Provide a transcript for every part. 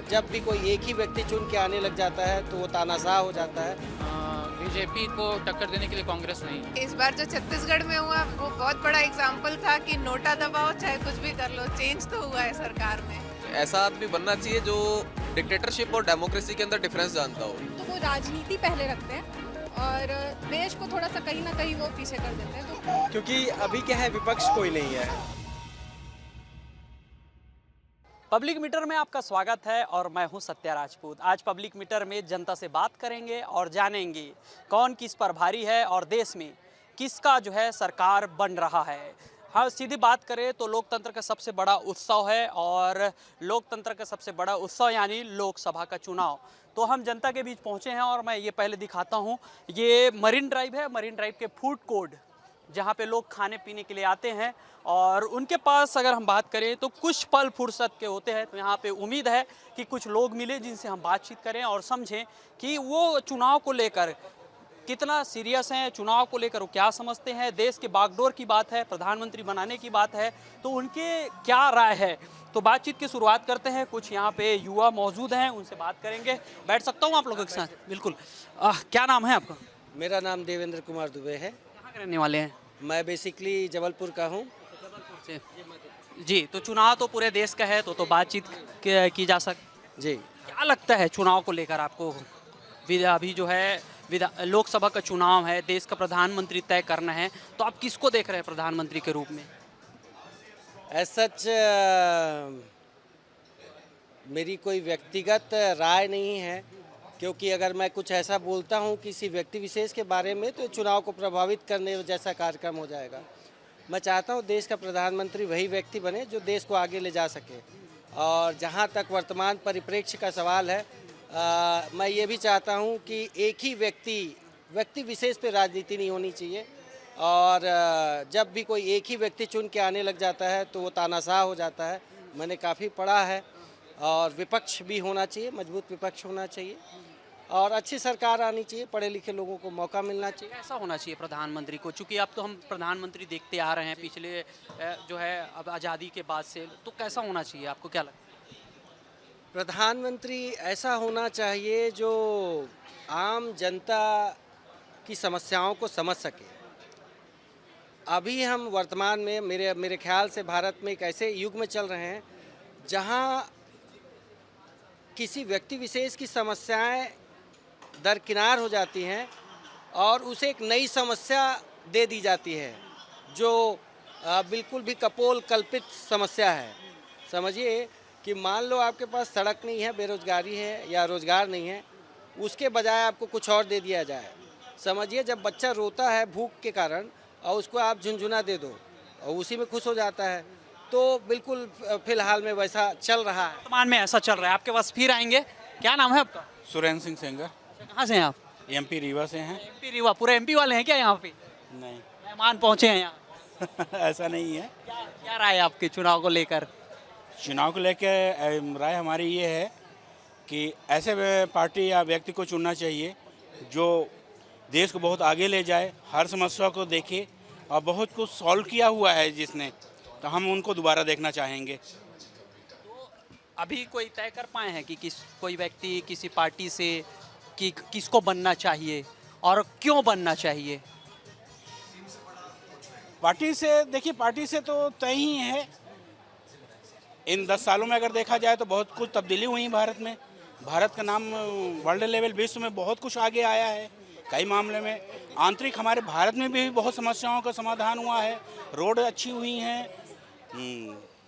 जब भी कोई एक ही व्यक्ति चुन के आने लग जाता है तो वो तानाशाह हो जाता है। बीजेपी को टक्कर देने के लिए कांग्रेस नहीं। इस बार जो छत्तीसगढ़ में हुआ वो बहुत बड़ा एग्जाम्पल था कि नोटा दबाओ चाहे कुछ भी कर लो, चेंज तो हुआ है सरकार में। ऐसा आदमी बनना चाहिए जो डिक्टेटरशिप और डेमोक्रेसी के अंदर डिफरेंस जानता हो। तो वो राजनीति पहले रखते हैं और देश को थोड़ा सा कहीं ना कहीं वो पीछे कर देते हैं। तो क्योंकि अभी क्या है, विपक्ष कोई नहीं है। पब्लिक मीटर में आपका स्वागत है और मैं हूं सत्या राजपूत। आज पब्लिक मीटर में जनता से बात करेंगे और जानेंगे कौन किस पर भारी है और देश में किसका जो है सरकार बन रहा है। हाँ, सीधी बात करें तो लोकतंत्र का सबसे बड़ा उत्सव है और लोकतंत्र का सबसे बड़ा उत्सव यानी लोकसभा का चुनाव। तो हम जनता के बीच पहुंचे हैं और मैं ये पहले दिखाता हूं, ये मरीन ड्राइव है। मरीन ड्राइव के फूड कोर्ट जहाँ पे लोग खाने पीने के लिए आते हैं और उनके पास अगर हम बात करें तो कुछ पल फुर्सत के होते हैं। तो यहाँ पे उम्मीद है कि कुछ लोग मिले जिनसे हम बातचीत करें और समझें कि वो चुनाव को लेकर कितना सीरियस हैं, चुनाव को लेकर वो क्या समझते हैं। देश के बागडोर की बात है, प्रधानमंत्री बनाने की बात है, तो उनके क्या राय है। तो बातचीत की शुरुआत करते हैं। कुछ यहाँ पे युवा मौजूद हैं, उनसे बात करेंगे। बैठ सकता हूँ आप लोगों के साथ? बिल्कुल। क्या नाम है आपका? मेरा नाम देवेंद्र कुमार दुबे है। कहाँ के रहने वाले हैं? मैं बेसिकली जबलपुर का हूँ। से जी, तो चुनाव तो पूरे देश का है, तो बातचीत की जा सकती। जी, क्या लगता है चुनाव को लेकर आपको? अभी जो है लोकसभा का चुनाव है, देश का प्रधानमंत्री तय करना है, तो आप किसको देख रहे हैं प्रधानमंत्री के रूप में? एज सच मेरी कोई व्यक्तिगत राय नहीं है, क्योंकि अगर मैं कुछ ऐसा बोलता हूं किसी व्यक्ति विशेष के बारे में तो चुनाव को प्रभावित करने जैसा कार्यक्रम हो जाएगा। मैं चाहता हूं देश का प्रधानमंत्री वही व्यक्ति बने जो देश को आगे ले जा सके। और जहां तक वर्तमान परिप्रेक्ष्य का सवाल है, मैं ये भी चाहता हूं कि एक ही व्यक्ति विशेष पे राजनीति नहीं होनी चाहिए। और जब भी कोई एक ही व्यक्ति चुन के आने लग जाता है तो वो तानाशाह हो जाता है। मैंने काफ़ी पढ़ा है। और विपक्ष भी होना चाहिए, मजबूत विपक्ष होना चाहिए और अच्छी सरकार आनी चाहिए, पढ़े लिखे लोगों को मौका मिलना चाहिए। ऐसा होना चाहिए प्रधानमंत्री को, चूँकि अब तो हम प्रधानमंत्री देखते आ रहे हैं पिछले जो है अब आज़ादी के बाद से, तो कैसा होना चाहिए, आपको क्या लगता है? प्रधानमंत्री ऐसा होना चाहिए जो आम जनता की समस्याओं को समझ सके। अभी हम वर्तमान में मेरे ख्याल से भारत में एक ऐसे युग में चल रहे हैं जहां किसी व्यक्ति विशेष की समस्याएं दरकिनार हो जाती हैं और उसे एक नई समस्या दे दी जाती है जो बिल्कुल भी कपोल कल्पित समस्या है। समझिए कि मान लो आपके पास सड़क नहीं है, बेरोजगारी है या रोजगार नहीं है, उसके बजाय आपको कुछ और दे दिया जाए। समझिए जब बच्चा रोता है भूख के कारण और उसको आप झुनझुना दे दो और उसी में खुश हो जाता है, तो बिल्कुल फिलहाल में वैसा चल रहा है। वर्तमान में ऐसा चल रहा है। आपके पास फिर आएंगे। क्या नाम है आपका? सुरेंद्र सिंह सेंगर। कहाँ से हैं आप? एमपी रीवा से हैं। एमपी रीवा। पूरे एमपी वाले हैं क्या यहाँ पे? नहीं मेहमान पहुँचे हैं यहाँ। ऐसा नहीं है। क्या राय है आपके चुनाव को लेकर? चुनाव को लेकर राय हमारी ये है कि ऐसे पार्टी या व्यक्ति को चुनना चाहिए जो देश को बहुत आगे ले जाए, हर समस्या को देखे और बहुत कुछ सॉल्व किया हुआ है जिसने, तो हम उनको दोबारा देखना चाहेंगे। तो अभी कोई तय कर पाए हैं कि कोई व्यक्ति किसी पार्टी से कि किसको बनना चाहिए और क्यों बनना चाहिए? पार्टी से देखिए, पार्टी से तो तय ही है। इन 10 सालों में अगर देखा जाए तो बहुत कुछ तब्दीली हुई है भारत में। भारत का नाम वर्ल्ड लेवल विश्व में बहुत कुछ आगे आया है कई मामले में। आंतरिक हमारे भारत में भी बहुत समस्याओं का समाधान हुआ है। रोड अच्छी हुई हैं,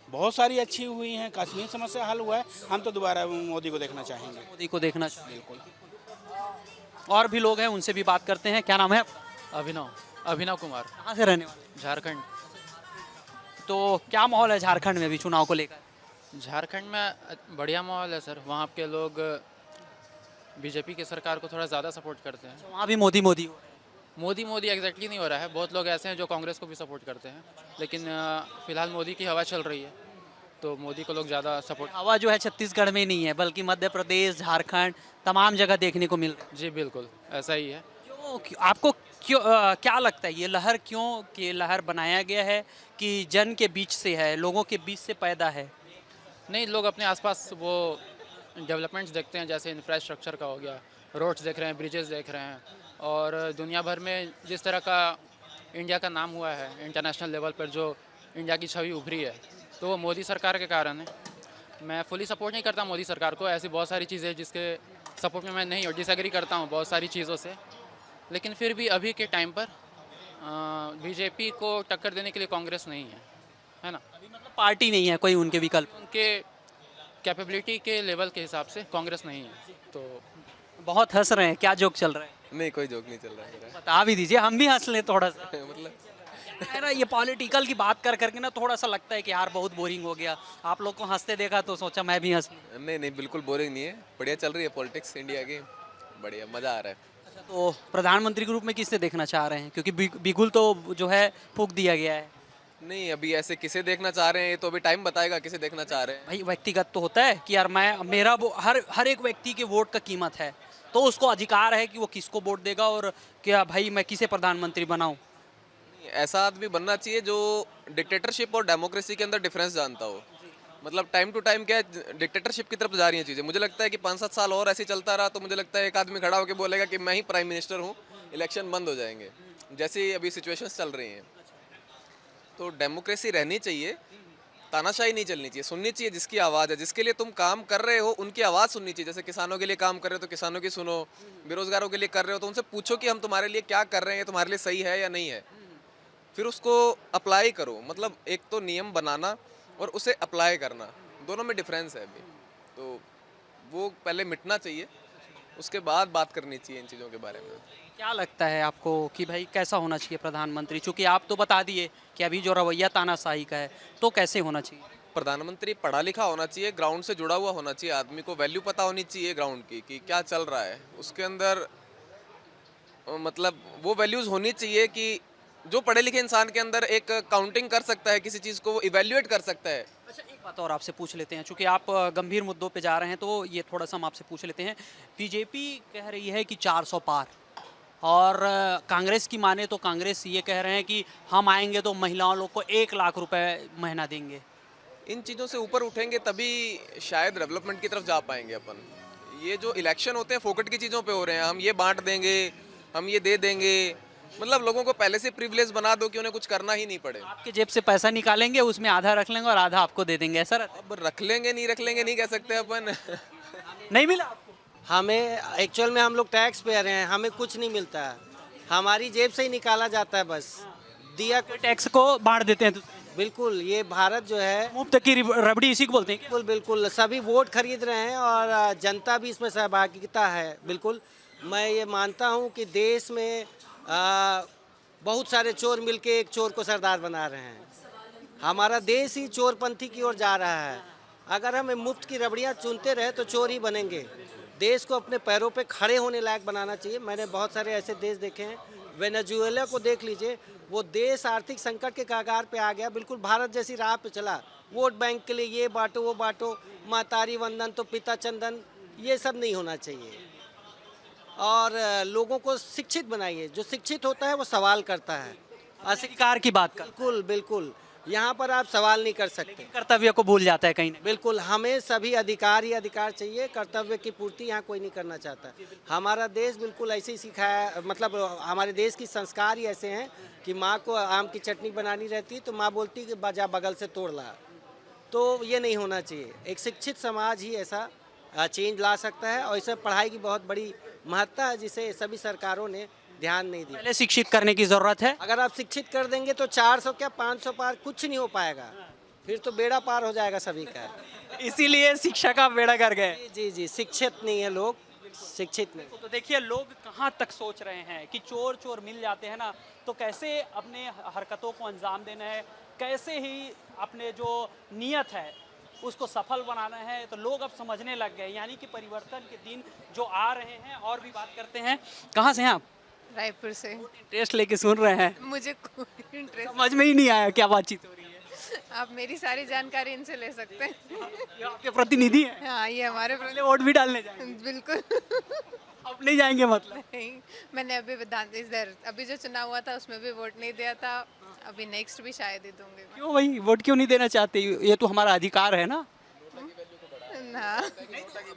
बहुत सारी अच्छी हुई हैं, कश्मीर समस्या हल हुआ है। हम तो दोबारा मोदी को देखना चाहेंगे। मोदी को देखना चाहिए। बिल्कुल। और भी लोग हैं, उनसे भी बात करते हैं। क्या नाम है? अभिनव कुमार। कहाँ से रहने वाले? झारखंड। तो क्या माहौल है झारखंड में अभी चुनाव को लेकर? झारखंड में बढ़िया माहौल है सर। वहाँ के लोग बीजेपी की सरकार को थोड़ा ज़्यादा सपोर्ट करते हैं। वहाँ भी मोदी हो रहा है। मोदी एग्जैक्टली नहीं हो रहा है। बहुत लोग ऐसे हैं जो कांग्रेस को भी सपोर्ट करते हैं, लेकिन फिलहाल मोदी की हवा चल रही है तो मोदी को लोग ज़्यादा सपोर्ट। हवा जो है छत्तीसगढ़ में नहीं है बल्कि मध्य प्रदेश, झारखंड, तमाम जगह देखने को मिल रहा है। जी बिल्कुल ऐसा ही है। आपको क्या लगता है ये लहर क्यों कि लहर बनाया गया है कि जन के बीच से है, लोगों के बीच से पैदा है? नहीं, लोग अपने आसपास वो डेवलपमेंट्स देखते हैं, जैसे इंफ्रास्ट्रक्चर का हो गया, रोड्स देख रहे हैं, ब्रिजेस देख रहे हैं, और दुनिया भर में जिस तरह का इंडिया का नाम हुआ है इंटरनेशनल लेवल पर, जो इंडिया की छवि उभरी है, तो वो मोदी सरकार के कारण है। मैं फुली सपोर्ट नहीं करता मोदी सरकार को, ऐसी बहुत सारी चीज़ें जिसके सपोर्ट में मैं नहीं और डिसएग्री करता हूँ बहुत सारी चीज़ों से, लेकिन फिर भी अभी के टाइम पर बीजेपी को टक्कर देने के लिए कांग्रेस नहीं है ना। अभी मतलब पार्टी नहीं है कोई उनके विकल्प। उनके कैपेबिलिटी के लेवल के हिसाब से कांग्रेस नहीं है। तो बहुत हंस रहे हैं, क्या जोक चल रहा है? नहीं, कोई जोक नहीं चल रहा है मेरा। बता भी दीजिए, हम भी हंस लें थोड़ा सा। मतलब है ना, ये पॉलिटिकल की बात कर करके ना थोड़ा सा लगता है कि यार बहुत बोरिंग हो गया। आप लोग को हंसते देखा तो सोचा मैं भी हंस लूं। नहीं नहीं, बिल्कुल बोरिंग नहीं है, बढ़िया चल रही है पॉलिटिक्स इंडिया की, बढ़िया मज़ा आ रहा है। अच्छा, तो प्रधानमंत्री के रूप में किससे देखना चाह रहे हैं? क्योंकि बिगुल तो जो है फूंक दिया गया है। नहीं, अभी ऐसे किसे देखना चाह रहे हैं ये तो अभी टाइम बताएगा किसे देखना चाह रहे हैं। भाई व्यक्तिगत तो होता है कि यार हर एक व्यक्ति के वोट का कीमत है, तो उसको अधिकार है कि वो किसको वोट देगा और क्या भाई मैं किसे प्रधानमंत्री बनाऊं। ऐसा आदमी बनना चाहिए जो डिक्टेटरशिप और डेमोक्रेसी के अंदर डिफरेंस जानता हो। मतलब टाइम टू टाइम क्या डिक्टेटरशिप की तरफ जा रही हैं चीज़ें। मुझे लगता है कि 5-7 साल और ऐसे चलता रहा तो मुझे लगता है एक आदमी खड़ा होकर बोलेगा कि मैं ही प्राइम मिनिस्टर हूँ, इलेक्शन बंद हो जाएंगे, जैसे अभी सिचुएशंस चल रही हैं। तो डेमोक्रेसी रहनी चाहिए, तानाशाही नहीं चलनी चाहिए, सुननी चाहिए जिसकी आवाज़ है, जिसके लिए तुम काम कर रहे हो उनकी आवाज़ सुननी चाहिए। जैसे किसानों के लिए काम कर रहे हो तो किसानों की सुनो, बेरोजगारों के लिए कर रहे हो तो उनसे पूछो कि हम तुम्हारे लिए क्या कर रहे हैं, तुम्हारे लिए सही है या नहीं है, फिर उसको अप्लाई करो। मतलब एक तो नियम बनाना और उसे अप्लाई करना, दोनों में डिफरेंस है अभी, तो वो पहले मिटना चाहिए, उसके बाद बात करनी चाहिए इन चीज़ों के बारे में। क्या लगता है आपको कि भाई कैसा होना चाहिए प्रधानमंत्री? चूंकि आप तो बता दिए कि अभी जो रवैया तानाशाही का है, तो कैसे होना चाहिए? प्रधानमंत्री पढ़ा लिखा होना चाहिए, ग्राउंड से जुड़ा हुआ होना चाहिए, आदमी को वैल्यू पता होनी चाहिए ग्राउंड की कि क्या चल रहा है उसके अंदर। मतलब वो वैल्यूज़ होनी चाहिए कि जो पढ़े लिखे इंसान के अंदर एक काउंटिंग कर सकता है, किसी चीज़ को वो इवेल्युएट कर सकता है। अच्छा, एक बात और आपसे पूछ लेते हैं, चूंकि आप गंभीर मुद्दों पे जा रहे हैं तो ये थोड़ा सा हम आपसे पूछ लेते हैं। बीजेपी कह रही है कि 400 पार, और कांग्रेस की माने तो कांग्रेस ये कह रहे हैं कि हम आएंगे तो महिलाओं लोग को 1 लाख रुपए महीना देंगे। इन चीज़ों से ऊपर उठेंगे तभी शायद डेवलपमेंट की तरफ जा पाएंगे अपन। ये जो इलेक्शन होते हैं फोकट की चीज़ों पे हो रहे हैं, हम ये बांट देंगे, हम ये दे देंगे, मतलब लोगों को पहले से प्रिविलेज बना दो कि उन्हें कुछ करना ही नहीं पड़े। आपके जेब से पैसा निकालेंगे, उसमें आधा रख लेंगे और आधा आपको दे देंगे, ऐसा रहता है? अब रख लेंगे नहीं कह सकते अपन। नहीं मिला आपको? हमें एक्चुअल में हम लोग टैक्स पेयर हैं, हमें कुछ नहीं मिलता है, हमारी जेब से ही निकाला जाता है बस। दिया टैक्स को बांट देते हैं दूसरे। बिल्कुल, ये भारत जो है मुफ्त की रबड़ी इसी को बोलते हैं क्या? बिल्कुल बिल्कुल, सभी वोट खरीद रहे हैं और जनता भी इसमें सहभागिता है। बिल्कुल, मैं ये मानता हूँ कि देश में बहुत सारे चोर मिलके एक चोर को सरदार बना रहे हैं। हमारा देश ही चोरपंथी की ओर जा रहा है। अगर हम मुफ्त की रबड़ियाँ चुनते रहे तो चोर ही बनेंगे। देश को अपने पैरों पे खड़े होने लायक बनाना चाहिए। मैंने बहुत सारे ऐसे देश देखे हैं, वेनेजुएला को देख लीजिए, वो देश आर्थिक संकट के कगार पे आ गया, बिल्कुल भारत जैसी राह पे चला। वोट बैंक के लिए ये बांटो वो बांटो, मातारी वंदन तो पिता चंदन, ये सब नहीं होना चाहिए। और लोगों को शिक्षित बनाइए, जो शिक्षित होता है वो सवाल करता है। अधिकार की बात कर, बिल्कुल बिल्कुल, यहाँ पर आप सवाल नहीं कर सकते। कर्तव्य को भूल जाता है कहीं ना। बिल्कुल, हमें सभी अधिकार ही अधिकार चाहिए, कर्तव्य की पूर्ति यहाँ कोई नहीं करना चाहता। हमारा देश बिल्कुल ऐसे ही सिखाया, मतलब हमारे देश की संस्कार ही ऐसे हैं कि माँ को आम की चटनी बनानी रहती है तो माँ बोलती कि बाजा बगल से तोड़ ला। तो ये नहीं होना चाहिए। एक शिक्षित समाज ही ऐसा चेंज ला सकता है, और इसमें पढ़ाई की बहुत बड़ी महत्ता है जिसे सभी सरकारों ने ध्यान नहीं दिया। पहले शिक्षित करने की जरूरत है। अगर आप शिक्षित कर देंगे तो 400 क्या 500 पार कुछ नहीं हो पाएगा, फिर तो बेड़ा पार हो जाएगा सभी का। इसीलिए शिक्षा का बेड़ा कर गए। जी जी, शिक्षित नहीं है लोग, शिक्षित नहीं। तो देखिए लोग कहाँ तक सोच रहे हैं कि चोर चोर मिल जाते हैं ना, तो कैसे अपने हरकतों को अंजाम देना है, कैसे ही अपने जो नियत है उसको सफल बनाना है, तो लोग अब समझने लग गए। यानी कि परिवर्तन के दिन जो आ रहे हैं। और भी बात करते हैं, कहाँ से हैं आप? रायपुर से। इंटरेस्ट लेके सुन रहे हैं, मुझे कोई इंटरेस्ट, समझ में ही नहीं आया क्या बातचीत हो रही है। आप मेरी सारी जानकारी इनसे ले सकते हैं। ये आपके प्रतिनिधि हैं? हाँ, ये हमारे पहले वोट भी डालने जाएंगे? बिल्कुल। अब नहीं जाएंगे मतलब? नहीं, मैंने अभी जो चुनाव हुआ था उसमें भी वोट नहीं दिया था, अभी नेक्स्ट भी शायद ही दूंगी। क्यों भाई, वोट क्यों नहीं देना चाहते? ये तो हमारा अधिकार है ना। हाँ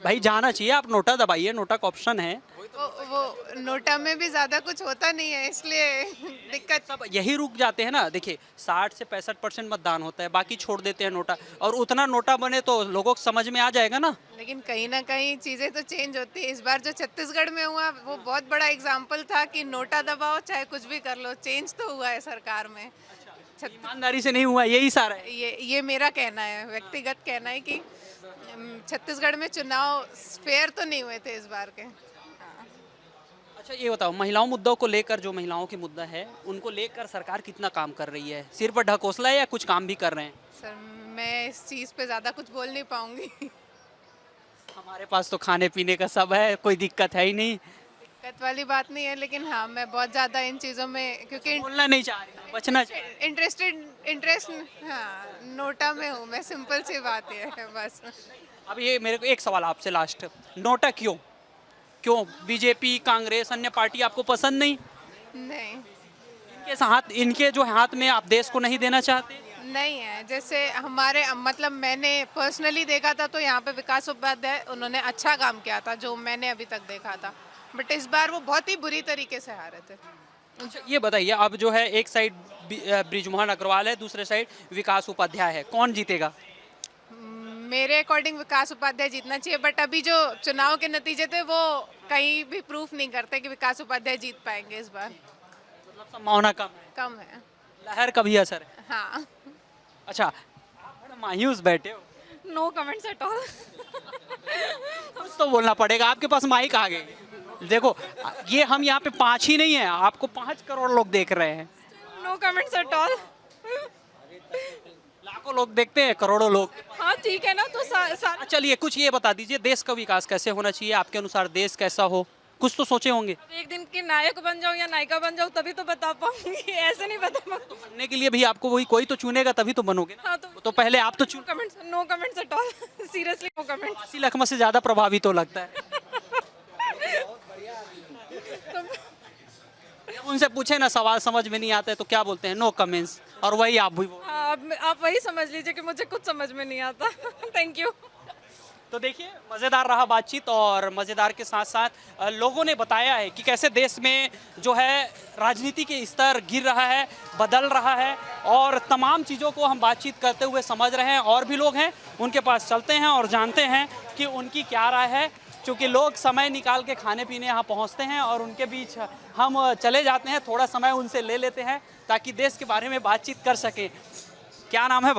भाई जाना चाहिए, आप नोटा दबाइए, नोटा का ऑप्शन है। वो नोटा में भी ज्यादा कुछ होता नहीं है, इसलिए दिक्कत। सब यही रुक जाते हैं ना। देखिए 60 से 65% मतदान होता है, बाकी छोड़ देते हैं नोटा, और उतना नोटा बने तो लोगों को समझ में आ जाएगा ना। लेकिन कहीं ना कहीं चीजें तो चेंज होती है। इस बार जो छत्तीसगढ़ में हुआ वो बहुत बड़ा एग्जाम्पल था कि नोटा दबाओ चाहे कुछ भी कर लो, चेंज तो हुआ है सरकार में। ईमानदारी से नहीं हुआ, यही सारा है। ये मेरा कहना है, व्यक्तिगत कहना है कि छत्तीसगढ़ में चुनाव फेयर तो नहीं हुए थे इस बार के। अच्छा ये बताओ, महिलाओं मुद्दों को लेकर, जो महिलाओं की मुद्दा है उनको लेकर सरकार कितना काम कर रही है? सिर पर ढकोसला है या कुछ काम भी कर रहे हैं? सर मैं इस चीज़ पे ज़्यादा कुछ बोल नहीं पाऊंगी। हमारे पास तो खाने पीने का सब है, कोई दिक्कत है ही नहीं। दिक्कत वाली बात नहीं है, लेकिन हाँ मैं बहुत ज़्यादा इन चीज़ों में, क्योंकि बोलना नहीं चाह रही, बचना चाहिए। इंटरेस्ट हाँ नोटा में हूँ मैं, सिंपल सी बात है बस। अब ये मेरे को एक सवाल आपसे लास्ट, नोटा क्यों क्यों बीजेपी कांग्रेस अन्य पार्टी आपको पसंद नहीं? नहीं इनके जो हाथ में आप देश को नहीं देना चाहते? नहीं है। जैसे हमारे मतलब मैंने पर्सनली देखा था तो यहाँ पे विकास उपाध्याय उन्होंने अच्छा काम किया था जो मैंने अभी तक देखा था, बट इस बार वो बहुत ही बुरी तरीके से हारे थे। अच्छा ये बताइए, अब जो है एक साइड बृजमोहन अग्रवाल है, दूसरे साइड विकास उपाध्याय है, कौन जीतेगा? मेरे अकॉर्डिंग विकास उपाध्याय जीतना चाहिए, बट अभी जो चुनाव के नतीजे थे वो कहीं भी प्रूफ नहीं करते कि विकास उपाध्याय जीत पाएंगे इस बार। मतलब संभावना कम है। लहर का भी असर है। हाँ। अच्छा आप मायूस बैठे हो? No comments at all. कुछ तो बोलना पड़ेगा, आपके पास माइक आ गई। देखो ये हम यहाँ पे 5 ही नहीं है, आपको 5 करोड़ लोग देख रहे हैं। No comments at all. लाखों लोग देखते हैं, करोड़ों लोग। हाँ ठीक है ना, तो चलिए कुछ ये बता दीजिए, देश का विकास कैसे होना चाहिए आपके अनुसार? देश कैसा हो, कुछ तो सोचे होंगे। एक दिन की नायक बन जाऊँ या नायिका बन जाऊँ तभी तो बता पाऊंगी, ऐसे नहीं बता पाऊंगी। बनने के लिए भी आपको वही कोई तो चुनेगा तभी तो बनोगे ना। हाँ तो पहले आप तो चुन। No comments at all. Seriously no comments. Aseel Ahmed से ज्यादा प्रभावित तो लगता है। जब उनसे पूछे ना सवाल समझ में नहीं आता है तो क्या बोलते हैं? No comments. और वही आप भी बोलते हैं। हाँ आप वही समझ लीजिए कि मुझे कुछ समझ में नहीं आता। Thank you. तो देखिए मज़ेदार रहा बातचीत, और मज़ेदार के साथ साथ लोगों ने बताया है कि कैसे देश में जो है राजनीति के स्तर गिर रहा है, बदल रहा है, और तमाम चीज़ों को हम बातचीत करते हुए समझ रहे हैं। और भी लोग हैं, उनके पास चलते हैं और जानते हैं कि उनकी क्या राय है, क्योंकि लोग समय निकाल के खाने पीने यहाँ पहुँचते हैं और उनके बीच हम चले जाते हैं, थोड़ा समय उनसे ले लेते हैं ताकि देश के बारे में बातचीत कर सकें। क्या नाम है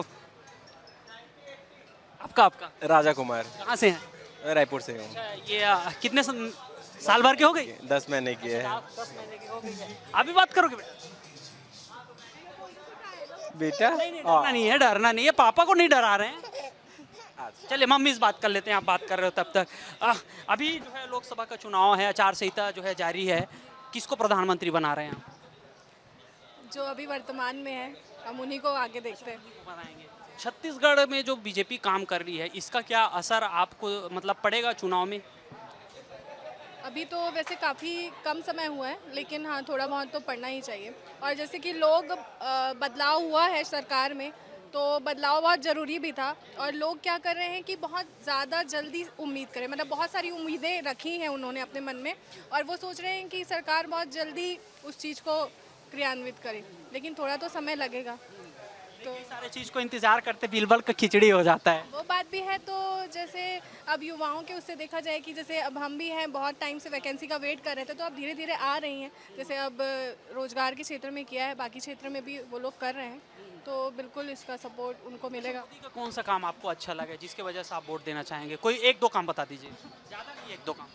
आपका? राजा कुमार। कहाँ से हैं? रायपुर से हूँ। ये कितने साल भर के हो गई? 10 महीने की है। 10 महीने की हो गई है। अभी बात करोगे बेटा? डरना नहीं है, डरना नहीं है, पापा को नहीं डरा रहे हैं। चलिए मम्मी से बात कर लेते हैं, आप बात कर रहे हो तब तक। अभी जो है लोकसभा का चुनाव है, आचार संहिता जो है जारी है, किसको प्रधानमंत्री बना रहे हैं आप? जो अभी वर्तमान में है हम उन्हीं को आगे देखते हैं। बनाएंगे। छत्तीसगढ़ में जो बीजेपी काम कर रही है, इसका क्या असर आपको मतलब पड़ेगा चुनाव में? अभी तो वैसे काफ़ी कम समय हुआ है, लेकिन हाँ थोड़ा बहुत तो पढ़ना ही चाहिए। और जैसे कि लोग बदलाव हुआ है सरकार में, तो बदलाव बहुत ज़रूरी भी था। और लोग क्या कर रहे हैं कि बहुत ज़्यादा जल्दी उम्मीद करें, मतलब बहुत सारी उम्मीदें रखी हैं उन्होंने अपने मन में, और वो सोच रहे हैं कि सरकार बहुत जल्दी उस चीज़ को क्रियान्वित करे, लेकिन थोड़ा तो समय लगेगा। तो सारे चीज़ को इंतजार करते बीरबल का खिचड़ी हो जाता है। वो बात भी है। तो जैसे अब युवाओं के उससे देखा जाए कि जैसे अब हम भी हैं, बहुत टाइम से वैकेंसी का वेट कर रहे थे, तो अब धीरे धीरे आ रही हैं। जैसे अब रोजगार के क्षेत्र में किया है, बाकी क्षेत्र में भी वो लोग कर रहे हैं, तो बिल्कुल इसका सपोर्ट उनको मिलेगा। मोदी का कौन सा काम आपको अच्छा लगे जिसके वजह से आप वोट देना चाहेंगे? कोई 1-2 काम बता दीजिए, ज़्यादा नहीं, 1-2 काम।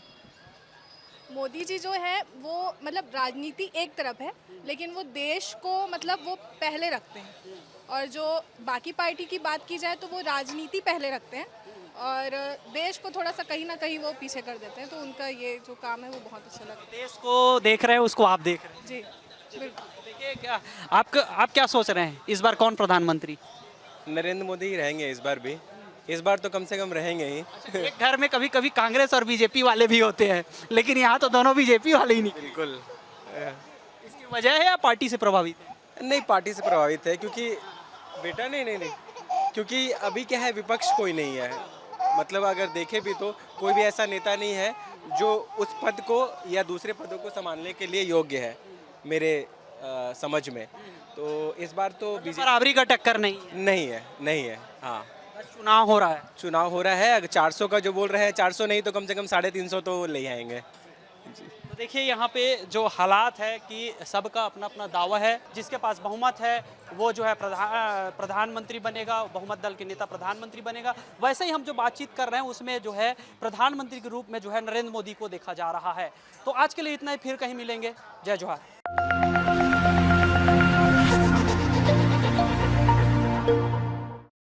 मोदी जी जो है वो मतलब राजनीति एक तरफ है, लेकिन वो देश को मतलब वो पहले रखते हैं। और जो बाकी पार्टी की बात की जाए तो वो राजनीति पहले रखते हैं और देश को थोड़ा सा कहीं ना कहीं वो पीछे कर देते हैं। तो उनका ये जो काम है वो बहुत अच्छा लगता है। देश को देख रहे हैं, उसको आप देख रहे हैं। जी बिल्कुल। देखिए क्या आप क्या सोच रहे हैं, इस बार कौन प्रधानमंत्री? नरेंद्र मोदी ही रहेंगे इस बार भी। इस बार तो कम से कम रहेंगे ही। एक घर में कभी कभी कांग्रेस और बीजेपी वाले भी होते हैं, लेकिन यहाँ तो दोनों बीजेपी वाले ही नहीं। बिल्कुल। इसकी वजह है या पार्टी से प्रभावित है? नहीं, पार्टी से प्रभावित है, क्योंकि बेटा नहीं क्योंकि अभी क्या है, विपक्ष कोई नहीं है। मतलब अगर देखे भी तो कोई भी ऐसा नेता नहीं है जो उस पद को या दूसरे पदों को संभालने के लिए योग्य है मेरे समझ में। तो इस बार तो बीजेपी बराबरी का टक्कर नहीं है। नहीं है। हाँ, बस चुनाव हो रहा है। चुनाव हो रहा है। अगर 400 का जो बोल रहे हैं, 400 नहीं तो कम से कम 350 तो ले आएंगे। तो देखिए यहाँ पे जो हालात है कि सबका अपना अपना दावा है। जिसके पास बहुमत है वो जो है प्रधानमंत्री बनेगा, बहुमत दल के नेता प्रधानमंत्री बनेगा। वैसे ही हम जो बातचीत कर रहे हैं उसमें जो है प्रधानमंत्री के रूप में जो है नरेंद्र मोदी को देखा जा रहा है। तो आज के लिए इतना ही, फिर कहीं मिलेंगे। जय जोहार।